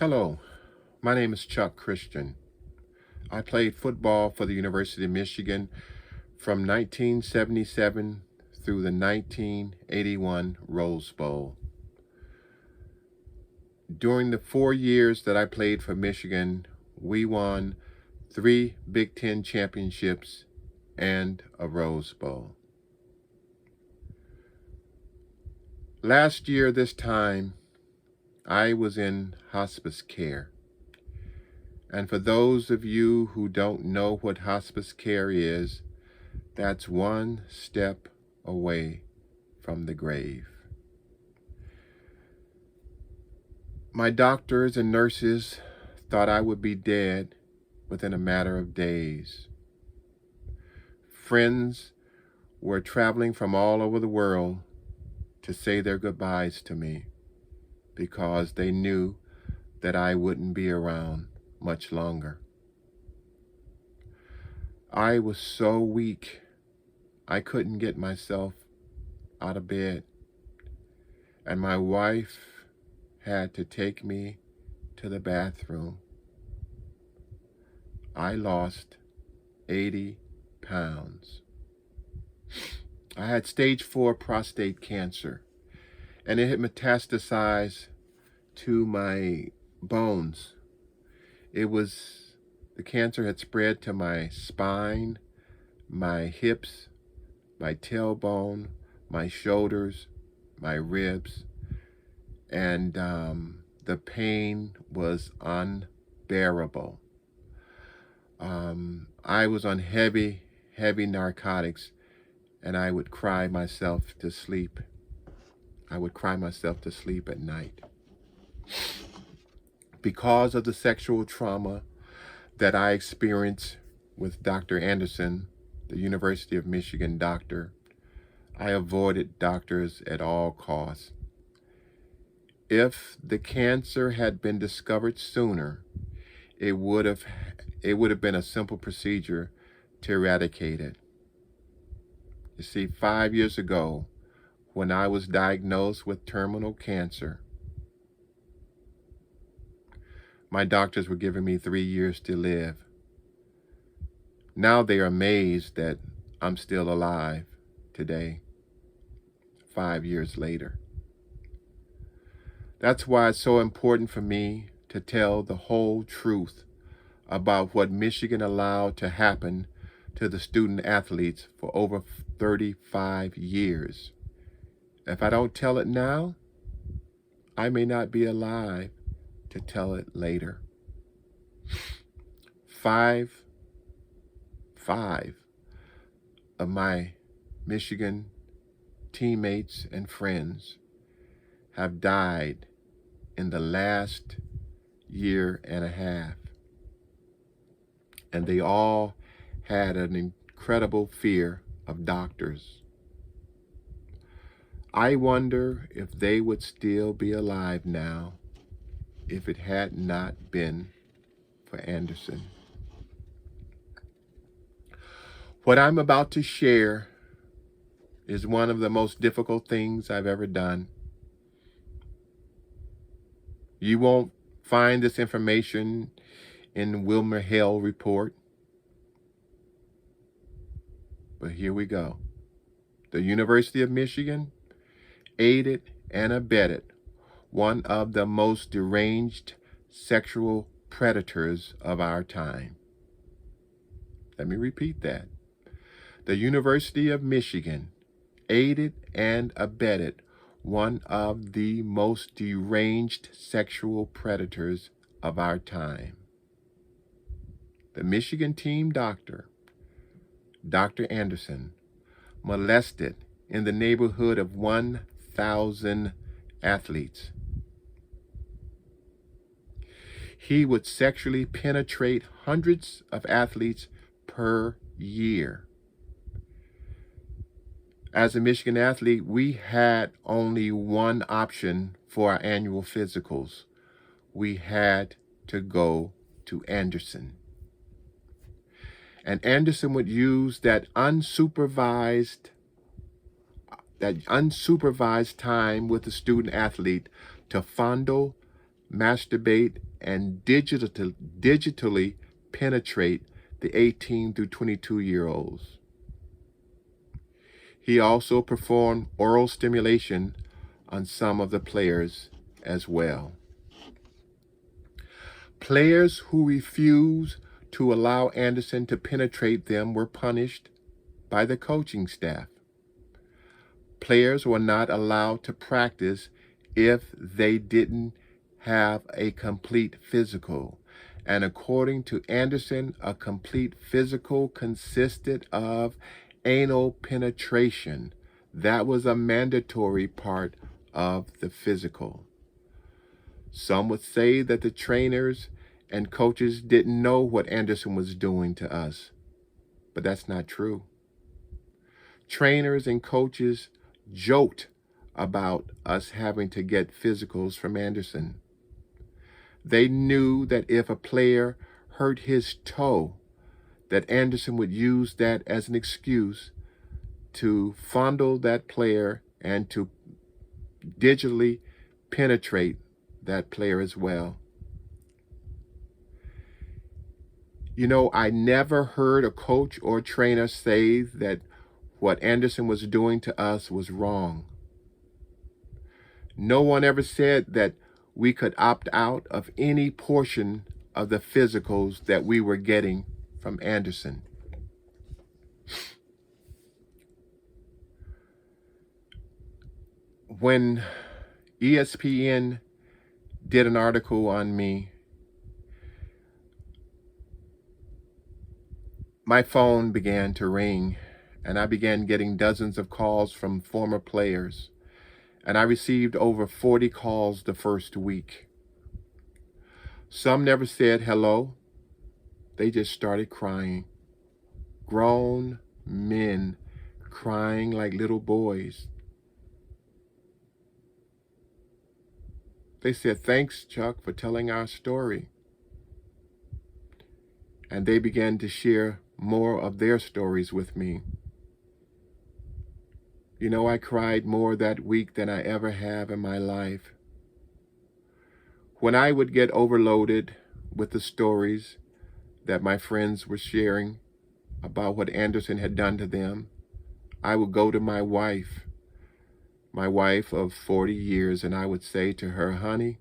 Hello, my name is Chuck Christian. I played football for the University of Michigan from 1977 through the 1981 Rose Bowl. During the 4 years that I played for Michigan, we won 3 Big Ten championships and a Rose Bowl. Last year, this time, I was in hospice care. And for those of you who don't know what hospice care is, that's one step away from the grave. My doctors and nurses thought I would be dead within a matter of days. Friends were traveling from all over the world to say their goodbyes to me because they knew that I wouldn't be around much longer. I was so weak, I couldn't get myself out of bed, and my wife had to take me to the bathroom. I lost 80 pounds. I had stage 4 prostate cancer, and it had metastasized to my bones. The cancer had spread to my spine, my hips, my tailbone, my shoulders, my ribs, and the pain was unbearable. I was on heavy narcotics, and I would cry myself to sleep. I would cry myself to sleep at night. Because of the sexual trauma that I experienced with Dr. Anderson, the University of Michigan doctor, I avoided doctors at all costs. If the cancer had been discovered sooner, it would have been a simple procedure to eradicate it. You see, 5 years ago, when I was diagnosed with terminal cancer, my doctors were giving me 3 years to live. Now they are amazed that I'm still alive today, 5 years later. That's why it's so important for me to tell the whole truth about what Michigan allowed to happen to the student athletes for over 35 years. If I don't tell it now, I may not be alive to tell it later. Five of my Michigan teammates and friends have died in the last year and a half. And they all had an incredible fear of doctors. I wonder if they would still be alive now if it had not been for Anderson. What I'm about to share is one of the most difficult things I've ever done. You won't find this information in the Wilmer Hale report. But here we go. The University of Michigan aided and abetted one of the most deranged sexual predators of our time. Let me repeat that. The University of Michigan aided and abetted one of the most deranged sexual predators of our time. The Michigan team doctor, Dr. Anderson, molested in the neighborhood of 1,000 athletes. He would sexually penetrate hundreds of athletes per year. As a Michigan athlete, we had only one option for our annual physicals. We had to go to Anderson. And Anderson would use that unsupervised time with the student athlete to fondle masturbate, and digitally penetrate the 18 through 22-year-olds. He also performed oral stimulation on some of the players as well. Players who refused to allow Anderson to penetrate them were punished by the coaching staff. Players were not allowed to practice if they didn't have a complete physical. And according to Anderson, a complete physical consisted of anal penetration. That was a mandatory part of the physical. Some would say that the trainers and coaches didn't know what Anderson was doing to us, but that's not true. Trainers and coaches joked about us having to get physicals from Anderson. They knew that if a player hurt his toe, that Anderson would use that as an excuse to fondle that player and to digitally penetrate that player as well. You know, I never heard a coach or trainer say that what Anderson was doing to us was wrong. No one ever said that we could opt out of any portion of the physicals that we were getting from Anderson. When ESPN did an article on me, my phone began to ring, and I began getting dozens of calls from former players. And I received over 40 calls the first week. Some never said hello. They just started crying. Grown men crying like little boys. They said, "Thanks, Chuck, for telling our story." And they began to share more of their stories with me. You know, I cried more that week than I ever have in my life. When I would get overloaded with the stories that my friends were sharing about what Anderson had done to them, I would go to my wife of 40 years, and I would say to her, "Honey,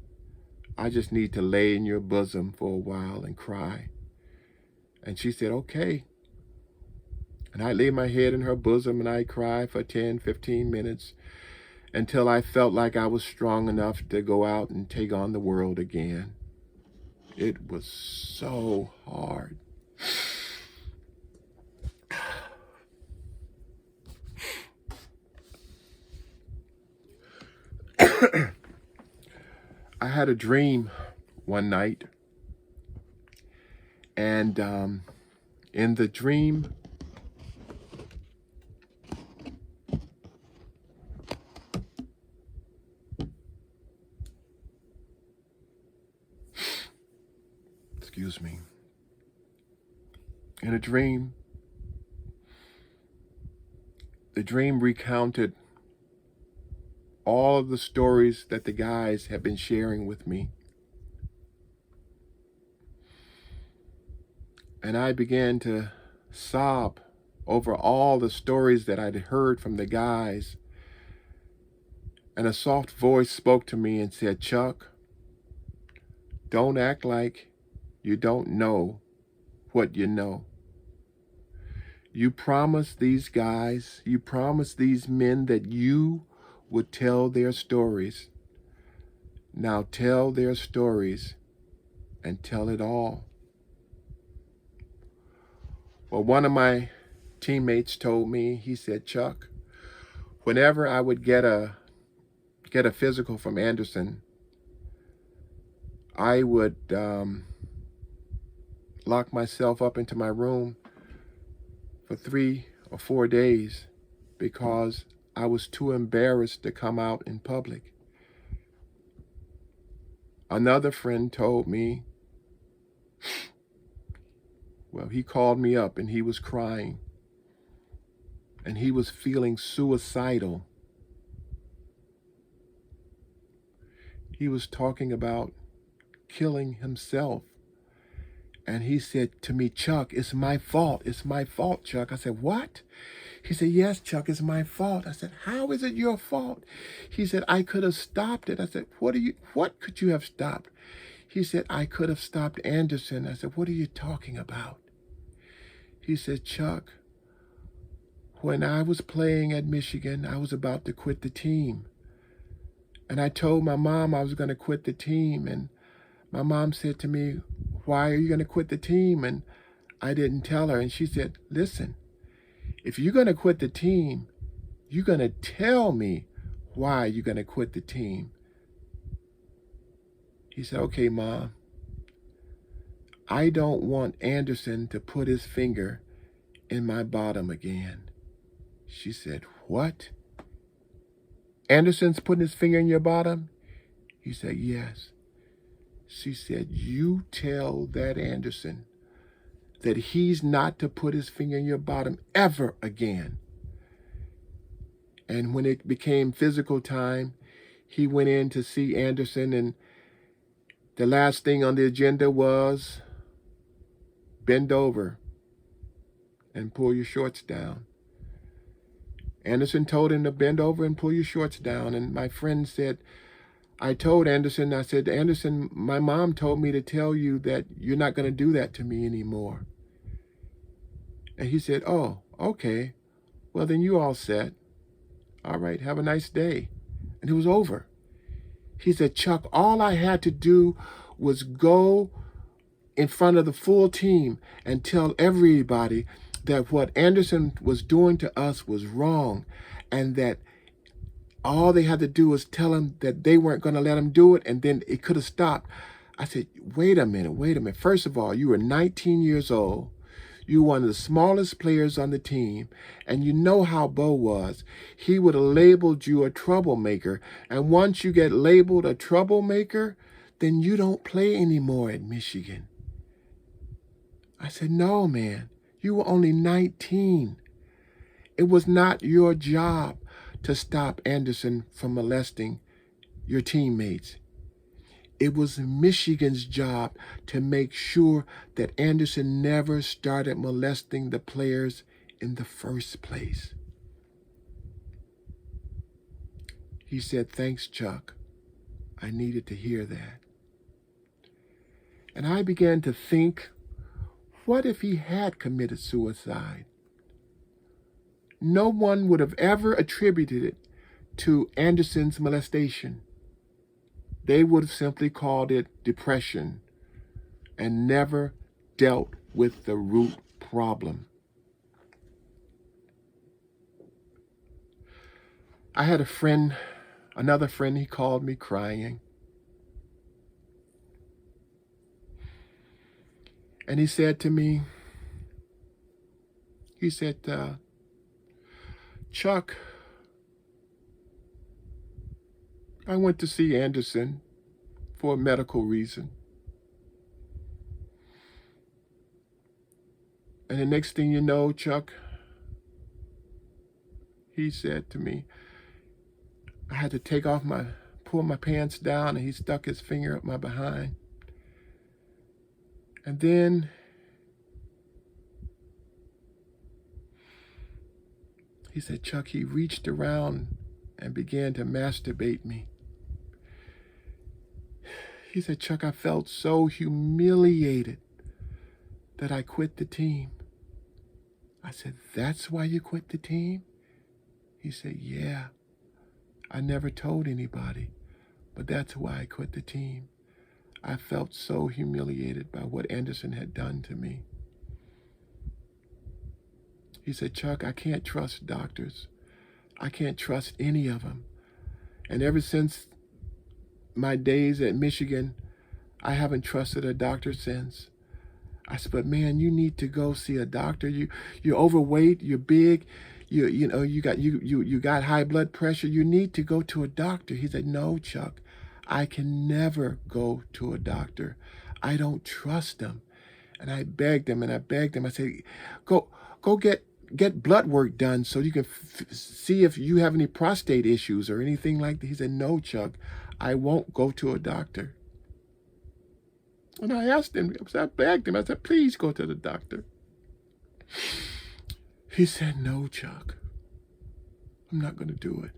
I just need to lay in your bosom for a while and cry." And she said, "Okay." And I lay my head in her bosom and I cried for 10, 15 minutes until I felt like I was strong enough to go out and take on the world again. It was so hard. I had a dream one night, and in the dream, excuse me, in a dream, the dream recounted all of the stories that the guys have been sharing with me. And I began to sob over all the stories that I'd heard from the guys. And a soft voice spoke to me and said, "Chuck, don't act like you don't know what you know. You promised these guys, you promised these men that you would tell their stories. Now tell their stories and tell it all." Well, one of my teammates told me, he said, "Chuck, whenever I would get a physical from Anderson, I would lock myself up into my room for 3 or 4 days because I was too embarrassed to come out in public." Another friend told me, well, he called me up and he was crying and he was feeling suicidal. He was talking about killing himself. And he said to me, Chuck, it's my fault. It's my fault, Chuck. I said, what? He said, yes, Chuck, it's my fault. I said, how is it your fault? He said, I could have stopped it. I said, what could you have stopped? He said, I could have stopped Anderson. I said, what are you talking about? He said, Chuck, when I was playing at Michigan, I was about to quit the team. And I told my mom I was going to quit the team. And my mom said to me, why are you going to quit the team? And I didn't tell her. And she said, listen, if you're going to quit the team, you're going to tell me why you're going to quit the team. He said, okay, Mom, I don't want Anderson to put his finger in my bottom again. She said, what? Anderson's putting his finger in your bottom? He said, yes. She said, you tell that Anderson that he's not to put his finger in your bottom ever again. And when it became physical time, he went in to see Anderson, and the last thing on the agenda was bend over and pull your shorts down. Anderson told him to bend over and pull your shorts down. And my friend said, I told Anderson, I said, Anderson, my mom told me to tell you that you're not going to do that to me anymore. And he said, oh, okay. Well, then you all set. All right, have a nice day. And it was over. He said, Chuck, all I had to do was go in front of the full team and tell everybody that what Anderson was doing to us was wrong, and that all they had to do was tell him that they weren't going to let him do it, and then it could have stopped. I said, wait a minute. First of all, you were 19 years old. You were one of the smallest players on the team, and you know how Bo was. He would have labeled you a troublemaker, and once you get labeled a troublemaker, then you don't play anymore at Michigan. I said, no, man, you were only 19. It was not your job to stop Anderson from molesting your teammates. It was Michigan's job to make sure that Anderson never started molesting the players in the first place. He said, thanks, Chuck. I needed to hear that. And I began to think, what if he had committed suicide? No one would have ever attributed it to Anderson's molestation. They would have simply called it depression and never dealt with the root problem. I had another friend, he called me crying. And he said to me, Chuck, I went to see Anderson for a medical reason. And the next thing you know, Chuck, he said to me, I had to pull my pants down, and he stuck his finger up my behind. And then he said, Chuck, he reached around and began to masturbate me. He said, Chuck, I felt so humiliated that I quit the team. I said, that's why you quit the team? He said, yeah. I never told anybody, but that's why I quit the team. I felt so humiliated by what Anderson had done to me. He said, Chuck, I can't trust doctors. I can't trust any of them. And ever since my days at Michigan, I haven't trusted a doctor since. I said, but man, you need to go see a doctor. You're overweight, you're big, you got high blood pressure. You need to go to a doctor. He said, no, Chuck, I can never go to a doctor. I don't trust them. And I begged him. I said, go get blood work done so you can see if you have any prostate issues or anything like that. He said, no, Chuck, I won't go to a doctor. And I asked him, I begged him, I said, please go to the doctor. He said, no, Chuck, I'm not going to do it.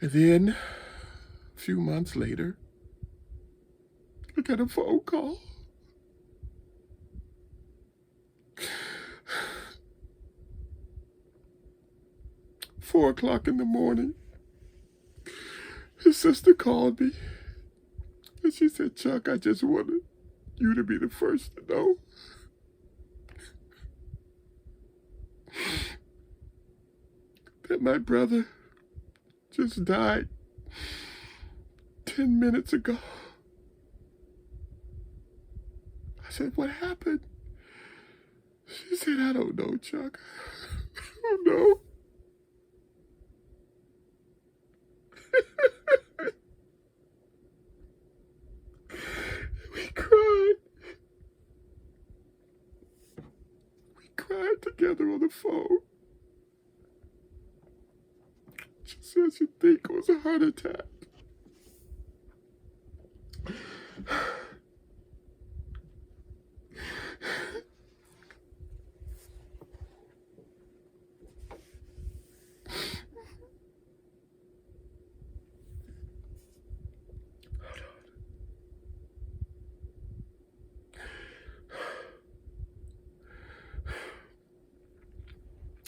And then, a few months later, I got a phone call. Four o'clock in the morning, his sister called me, and she said, Chuck, I just wanted you to be the first to know that my brother just died 10 minutes ago. I said, what happened? She said, I don't know, Chuck. I don't know. We cried. We cried together on the phone. She said she think it was a heart attack.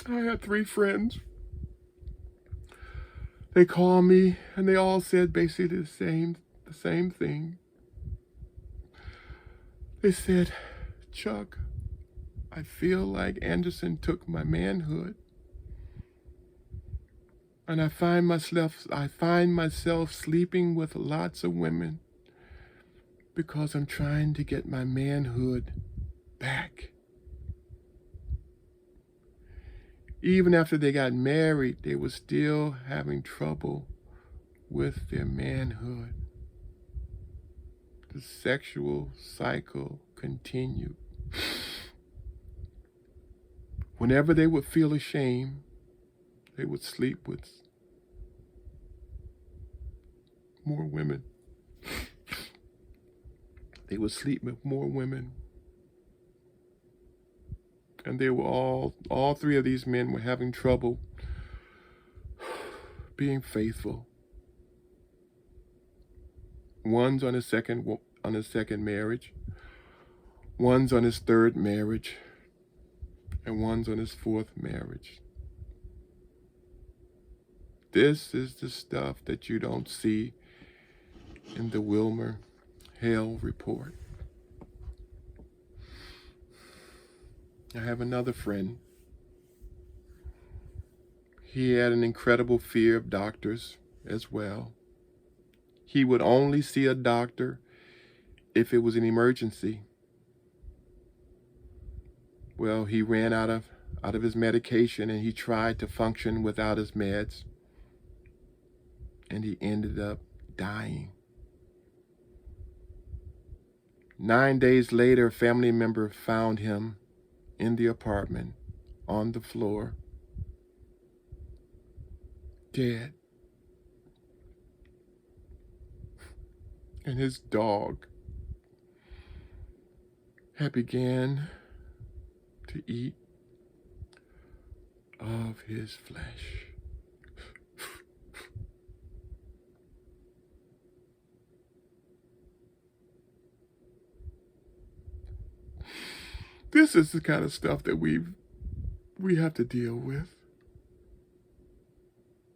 I had 3 friends. They called me and they all said basically the same thing. They said, Chuck, I feel like Anderson took my manhood. And I find myself sleeping with lots of women because I'm trying to get my manhood back. Even after they got married, they were still having trouble with their manhood. The sexual cycle continued. Whenever they would feel ashamed, they would sleep with more women. They would sleep with more women. And they were all 3 of these men were having trouble being faithful. One's on his second marriage. One's on his 3rd marriage. And one's on his 4th marriage. This is the stuff that you don't see in the Wilmer Hale report. I have another friend. He had an incredible fear of doctors as well. He would only see a doctor if it was an emergency. Well, he ran out of his medication and he tried to function without his meds. And he ended up dying. 9 days later, a family member found him in the apartment on the floor, dead. And his dog had began to eat of his flesh. This is the kind of stuff that we have to deal with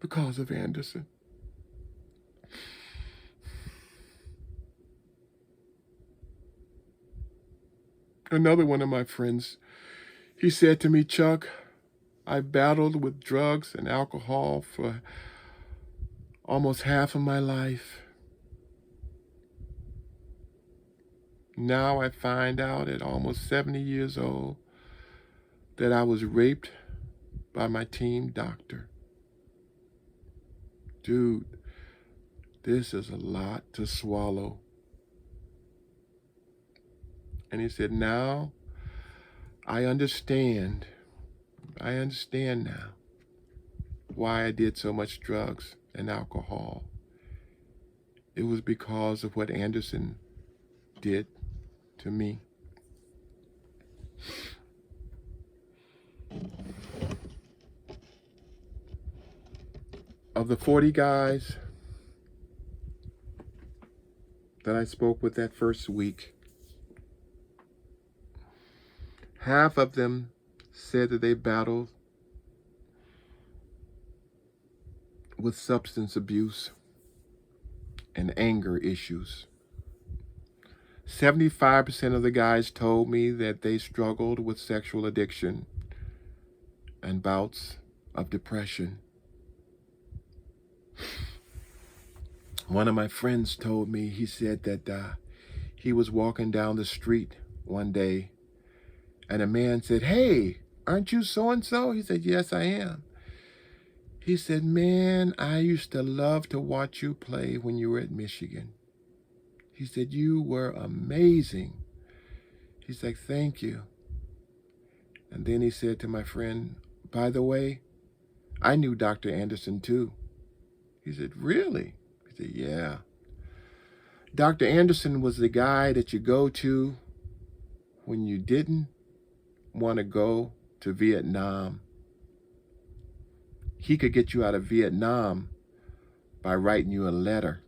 because of Anderson. Another one of my friends, he said to me, Chuck, I battled with drugs and alcohol for almost half of my life. Now I find out at almost 70 years old that I was raped by my team doctor. Dude, this is a lot to swallow. And he said, now I understand now why I did so much drugs and alcohol It was because of what Anderson did to me. Of the 40 guys that I spoke with that first week, half of them said that they battled with substance abuse and anger issues. 75% of the guys told me that they struggled with sexual addiction and bouts of depression. One of my friends told me, he said that he was walking down the street one day and a man said, "Hey, aren't you so-and-so?" He said, "Yes, I am." He said, "Man, I used to love to watch you play when you were at Michigan." He said, "You were amazing." He's like, "Thank you." And then he said to my friend, "By the way, I knew Dr. Anderson too." He said, "Really?" He said, "Yeah." Dr. Anderson was the guy that you go to when you didn't want to go to Vietnam. He could get you out of Vietnam by writing you a letter.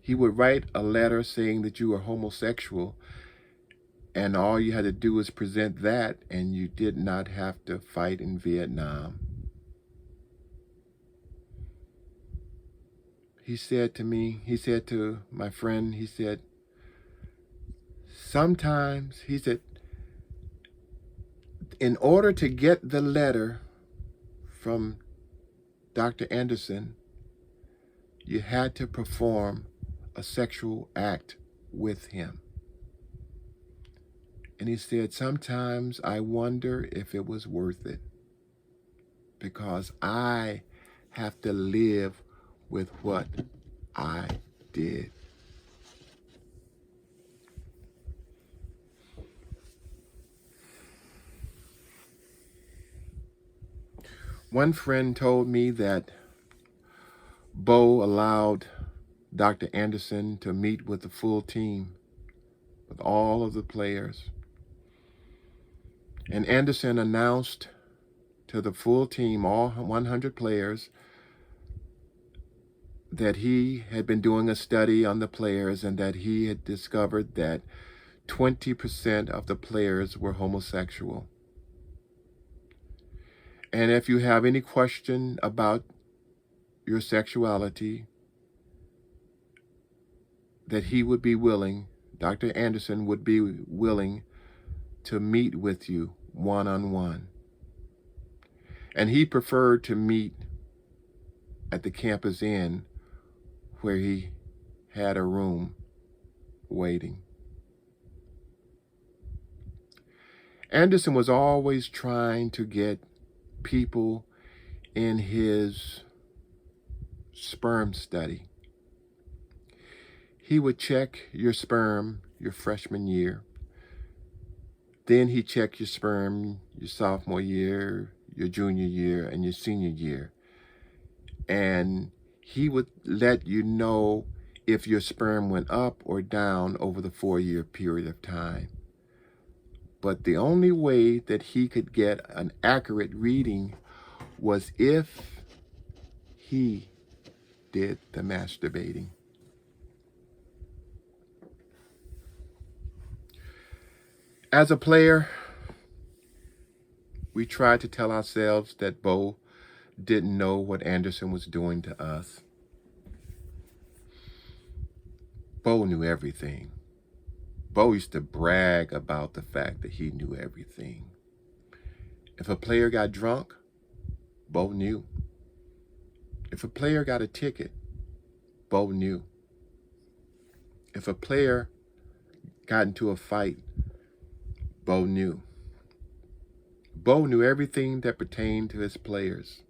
He would write a letter saying that you were homosexual, and all you had to do was present that, and you did not have to fight in Vietnam. He said to me, he said to my friend, he said, sometimes, he said, in order to get the letter from Dr. Anderson, you had to perform a sexual act with him. And he said, sometimes I wonder if it was worth it, because I have to live with what I did. One friend told me that Bo allowed Dr. Anderson to meet with the full team, with all of the players. And Anderson announced to the full team, all 100 players, that he had been doing a study on the players and that he had discovered that 20% of the players were homosexual. And if you have any question about your sexuality, that he would be willing, Dr. Anderson would be willing to meet with you one-on-one. And he preferred to meet at the campus inn where he had a room waiting. Anderson was always trying to get people in his sperm study. He would check your sperm your freshman year. Then he'd check your sperm your sophomore year, your junior year, and your senior year. And he would let you know if your sperm went up or down over the 4-year period of time. But the only way that he could get an accurate reading was if he did the masturbating. As a player, we tried to tell ourselves that Bo didn't know what Anderson was doing to us. Bo knew everything. Bo used to brag about the fact that he knew everything. If a player got drunk, Bo knew. If a player got a ticket, Bo knew. If a player got into a fight, Bo knew. Bo knew everything that pertained to his players.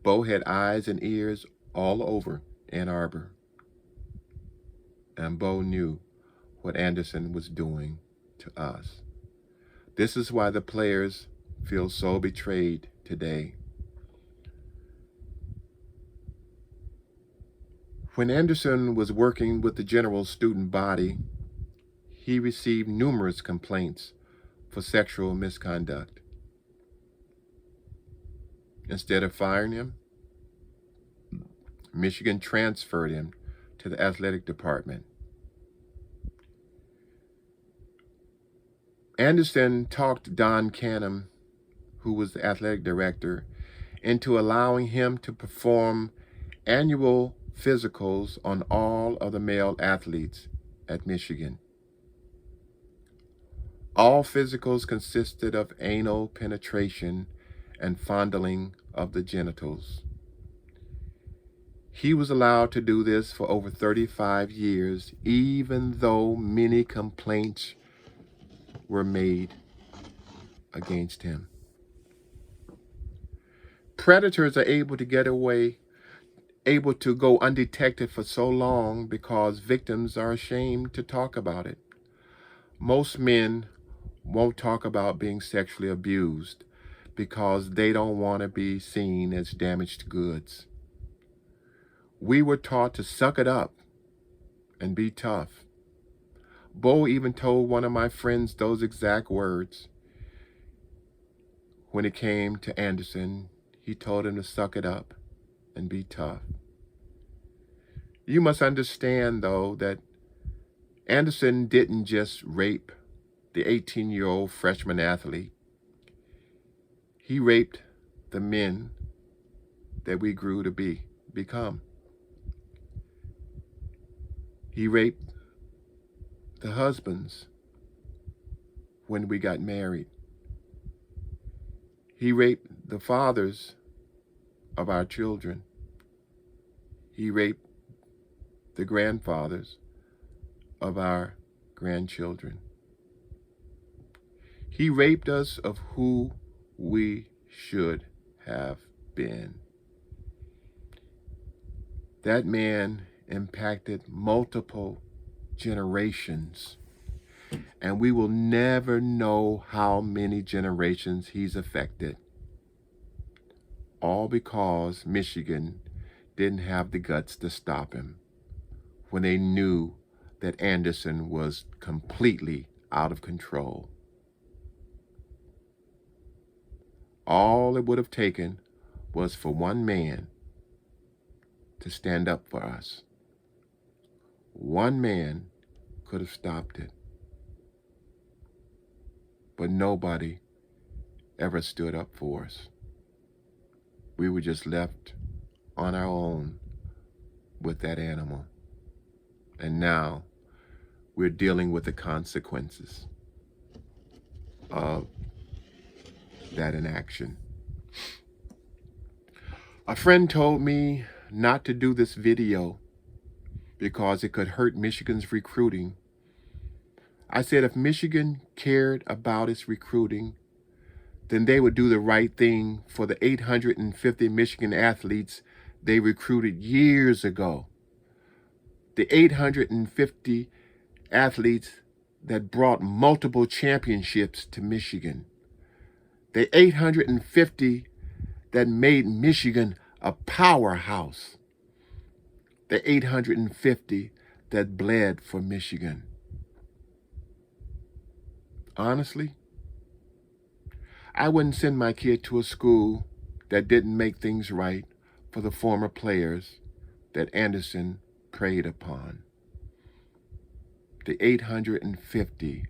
Bo had eyes and ears all over Ann Arbor. And Bo knew what Anderson was doing to us. This is why the players feel so betrayed today. When Anderson was working with the general student body, he received numerous complaints for sexual misconduct. Instead of firing him, Michigan transferred him to the athletic department. Anderson talked Don Canham, who was the athletic director, into allowing him to perform annual physicals on all of the male athletes at Michigan. All physicals consisted of anal penetration and fondling of the genitals. He was allowed to do this for over 35 years, even though many complaints were made against him. Predators are able to get away, able to go undetected for so long because victims are ashamed to talk about it. Most men won't talk about being sexually abused because they don't want to be seen as damaged goods. We were taught to suck it up and be tough. Bo even told one of my friends those exact words. When it came to Anderson, he told him to suck it up and be tough. You must understand, though, that Anderson didn't just rape the 18-year-old freshman athlete. He raped the men that we grew to become. He raped the husbands when we got married. He raped the fathers of our children. He raped the grandfathers of our grandchildren. He raped us of who we should have been. That man impacted multiple generations, and we will never know how many generations he's affected. All because Michigan didn't have the guts to stop him when they knew that Anderson was completely out of control. All it would have taken was for one man to stand up for us. One man could have stopped it. But nobody ever stood up for us. We were just left on our own with that animal. And now we're dealing with the consequences of that inaction. A friend told me not to do this video because it could hurt Michigan's recruiting. I said if Michigan cared about its recruiting, then they would do the right thing for the 850 Michigan athletes they recruited years ago. The 850 athletes that brought multiple championships to Michigan. The 850 that made Michigan a powerhouse. The 850 that bled for Michigan. Honestly, I wouldn't send my kid to a school that didn't make things right for the former players that Anderson preyed upon. The 850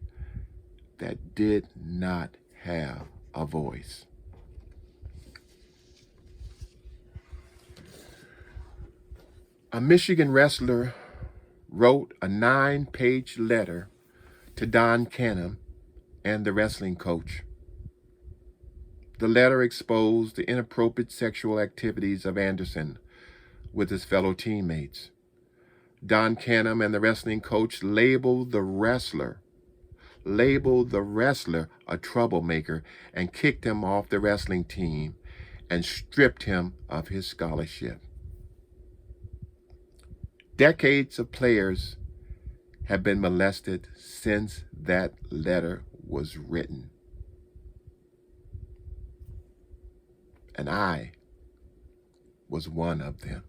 that did not have a voice. A Michigan wrestler wrote a 9-page letter to Don Canham and the wrestling coach. The letter exposed the inappropriate sexual activities of Anderson with his fellow teammates. Don Canham and the wrestling coach labeled the wrestler a troublemaker and kicked him off the wrestling team and stripped him of his scholarship. Decades of players have been molested since that letter was written. And I was one of them.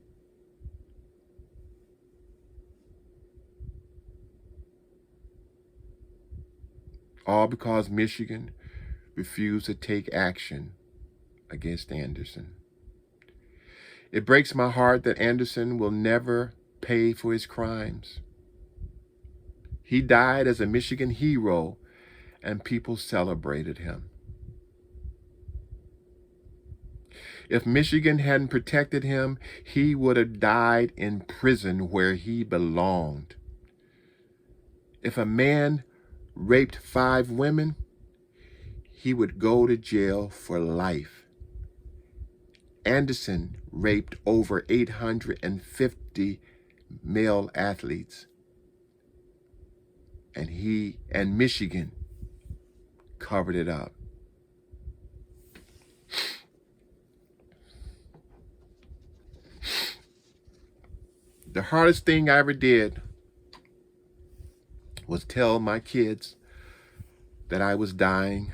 All because Michigan refused to take action against Anderson. It breaks my heart that Anderson will never pay for his crimes. He died as a Michigan hero, and people celebrated him. If Michigan hadn't protected him, he would have died in prison where he belonged. If a man raped 5 women, he would go to jail for life. Anderson raped over 850 male athletes, and Michigan covered it up. The hardest thing I ever did was tell my kids that I was dying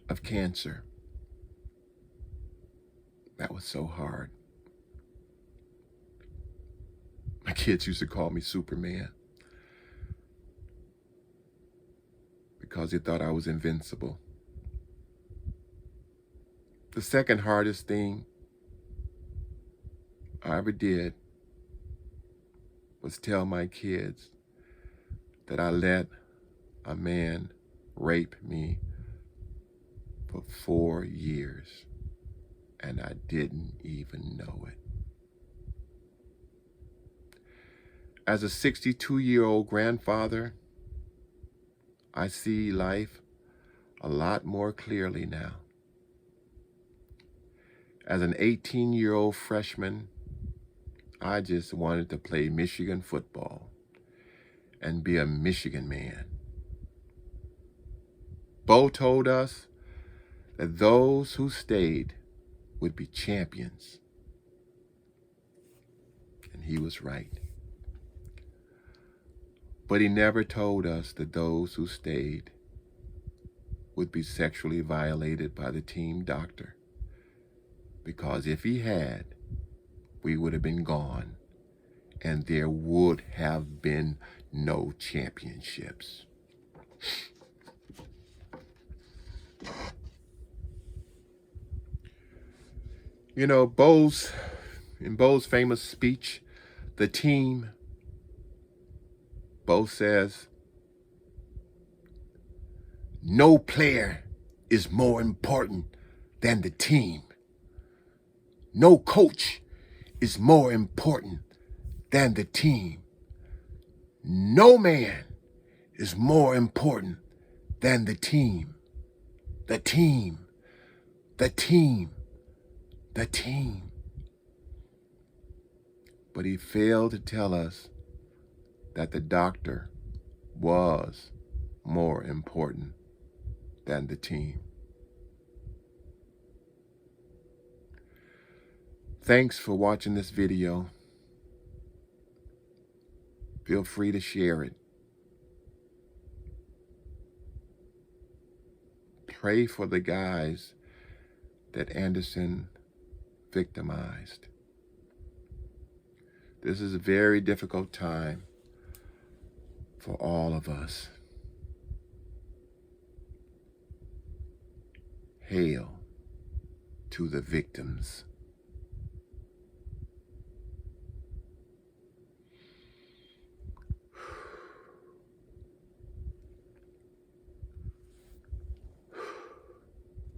of cancer. That was so hard. My kids used to call me Superman because they thought I was invincible. The second hardest thing I ever did was tell my kids that I let a man rape me for 4 years, and I didn't even know it. As a 62-year-old grandfather, I see life a lot more clearly now. As an 18-year-old freshman, I just wanted to play Michigan football and be a Michigan man. Bo told us that those who stayed would be champions. And he was right. But he never told us that those who stayed would be sexually violated by the team doctor. Because if he had, we would have been gone, and there would have been no championships. You know, in Bo's famous speech, The Team, Bo says, "No player is more important than the team. No coach is more important than the team. No man is more important than the team. The team, the team, the team." But he failed to tell us that the doctor was more important than the team. Thanks for watching this video. Feel free to share it. Pray for the guys that Anderson victimized. This is a very difficult time for all of us. Hail to the victims.